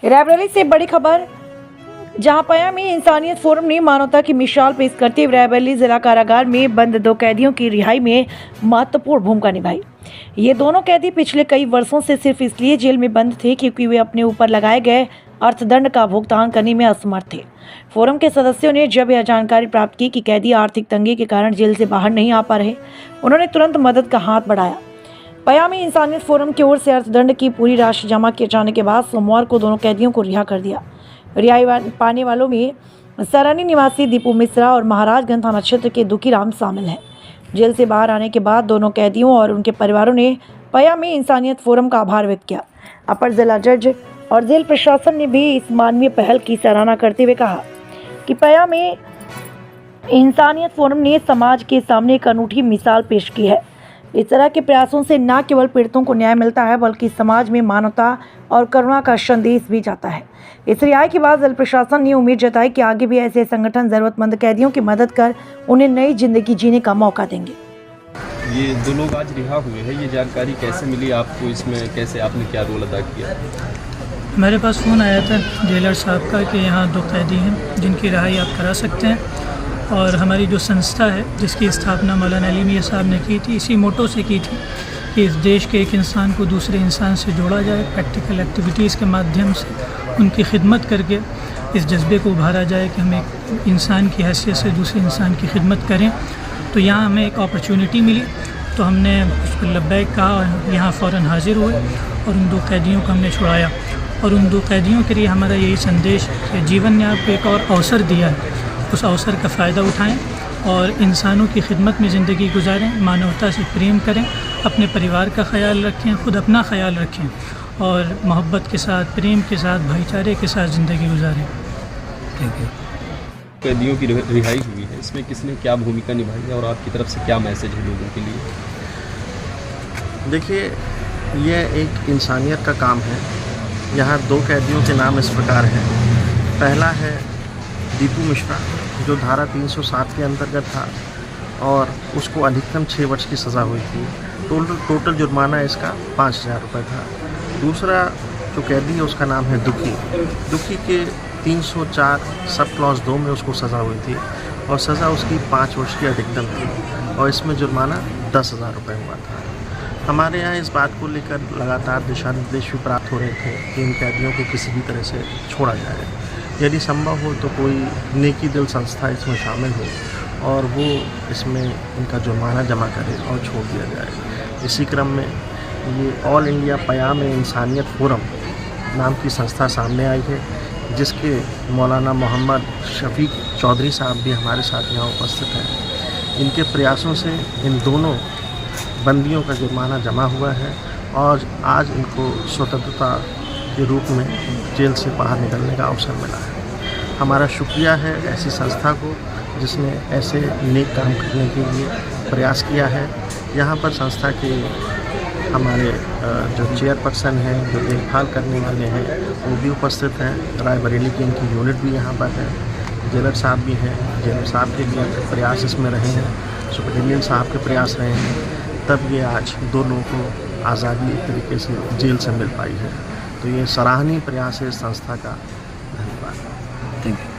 रायबरेली से बड़ी खबर, जहां पया में इंसानियत फोरम ने मानवता की मिसाल पेश करते हुए रायबरेली जिला कारागार में बंद 2 कैदियों की रिहाई में महत्वपूर्ण भूमिका निभाई। ये दोनों कैदी पिछले कई वर्षों से सिर्फ इसलिए जेल में बंद थे क्योंकि वे अपने ऊपर लगाए गए अर्थदंड का भुगतान करने में असमर्थ थे। फोरम के सदस्यों ने जब यह जानकारी प्राप्त की कि कैदी आर्थिक तंगी के कारण जेल से बाहर नहीं आ पा रहे, उन्होंने तुरंत मदद का हाथ बढ़ाया। पया में इंसानियत फोरम की ओर से अर्थदंड की पूरी राशि जमा किए जाने के बाद सोमवार को दोनों कैदियों को रिहा कर दिया। रिहाई पाने वालों में सरानी निवासी दीपू मिश्रा और महाराजगंज थाना क्षेत्र के दुखीराम शामिल हैं। जेल से बाहर आने के बाद दोनों कैदियों और उनके परिवारों ने पया में इंसानियत फोरम का आभार व्यक्त किया। अपर जिला जज और जेल प्रशासन ने भी इस मानवीय पहल की सराहना करते हुए कहा कि पया में इंसानियत फोरम ने समाज के सामने एक अनूठी मिसाल पेश की है। इस तरह के प्रयासों से न केवल पीड़ितों को न्याय मिलता है बल्कि समाज में मानवता और करुणा का संदेश भी जाता है। इस रिहाई के बाद जेल प्रशासन ने उम्मीद जताई कि आगे भी ऐसे संगठन जरूरतमंद कैदियों की मदद कर उन्हें नई जिंदगी जीने का मौका देंगे। ये 2 लोग आज रिहा हुए हैं, ये जानकारी कैसे मिली आपको? इसमें कैसे आपने क्या रोल अदा किया? मेरे पास फ़ोन आया था जेलर साहब का कि यहाँ 2 कैदी हैं जिनकी रिहाई आप करा सकते हैं, और हमारी जो संस्था है जिसकी स्थापना मौलाना अली मियां साहब ने की थी, इसी मोटो से की थी कि इस देश के एक इंसान को दूसरे इंसान से जोड़ा जाए, प्रैक्टिकल एक्टिविटीज़ के माध्यम से उनकी खिदमत करके इस जज्बे को उभारा जाए कि हम एक इंसान की हैसियत से दूसरे इंसान की खिदमत करें। तो यहाँ हमें एक अपॉर्चुनिटी मिली, तो हमने उस पर लब्बैक कहा और यहाँ फ़ौरन हाज़िर हुए और उन 2 कैदियों को हमने छुड़ाया। और उन 2 कैदियों के लिए हमारा यही संदेश है, जीवन ने आपको एक और अवसर दिया है, उस अवसर का फ़ायदा उठाएं और इंसानों की खिदमत में ज़िंदगी गुजारें, मानवता से प्रेम करें, अपने परिवार का ख्याल रखें, ख़ुद अपना ख्याल रखें और मोहब्बत के साथ, प्रेम के साथ, भाईचारे के साथ ज़िंदगी गुजारें। Thank you. कैदियों की रिहाई हुई है, इसमें किसने क्या भूमिका निभाई है और आपकी तरफ से क्या मैसेज है लोगों के लिए? देखिए, यह एक इंसानियत का काम है। यहाँ 2 कैदियों के नाम इस प्रकार हैं। पहला है दीपू मिश्रा, जो धारा 307 के अंतर्गत था और उसको अधिकतम 6 वर्ष की सज़ा हुई थी। टोटल जुर्माना इसका 5000 रुपये था। दूसरा जो कैदी है उसका नाम है दुखी के 304 सब क्लॉज 2 में उसको सज़ा हुई थी और सज़ा उसकी 5 वर्ष की अधिकतम थी और इसमें जुर्माना 10,000 रुपये हुआ था। हमारे यहाँ इस बात को लेकर लगातार दिशा निर्देश भी प्राप्त हो रहे थे कि इन कैदियों को किसी भी तरह से छोड़ा जाए, यदि संभव हो तो कोई नेकी दिल संस्था इसमें शामिल हो और वो इसमें इनका जुर्माना जमा करे और छोड़ दिया जाए। इसी क्रम में ये ऑल इंडिया पया में इंसानियत फोरम नाम की संस्था सामने आई है, जिसके मौलाना मोहम्मद शफीक चौधरी साहब भी हमारे साथ यहाँ उपस्थित हैं। इनके प्रयासों से इन दोनों बंदियों का जुर्माना जमा हुआ है और आज इनको स्वतंत्रता के रूप में जेल से बाहर निकलने का अवसर मिला है। हमारा शुक्रिया है ऐसी संस्था को जिसने ऐसे नेक काम करने के लिए प्रयास किया है। यहाँ पर संस्था के हमारे जो चेयरपर्सन हैं, जो देखभाल करने वाले हैं, वो भी उपस्थित हैं। रायबरेली की इनकी यूनिट भी यहाँ पर है। जेलर साहब भी हैं, जेलर साहब के भी प्रयास इसमें रहे हैं, सुपरिटेंडेंट साहब के प्रयास रहे हैं, तब ये आज 2 लोगों को आज़ादी एक तरीके से जेल से मिल पाई है। तो ये सराहनीय प्रयास है इस संस्था का। धन्यवाद। Thank you.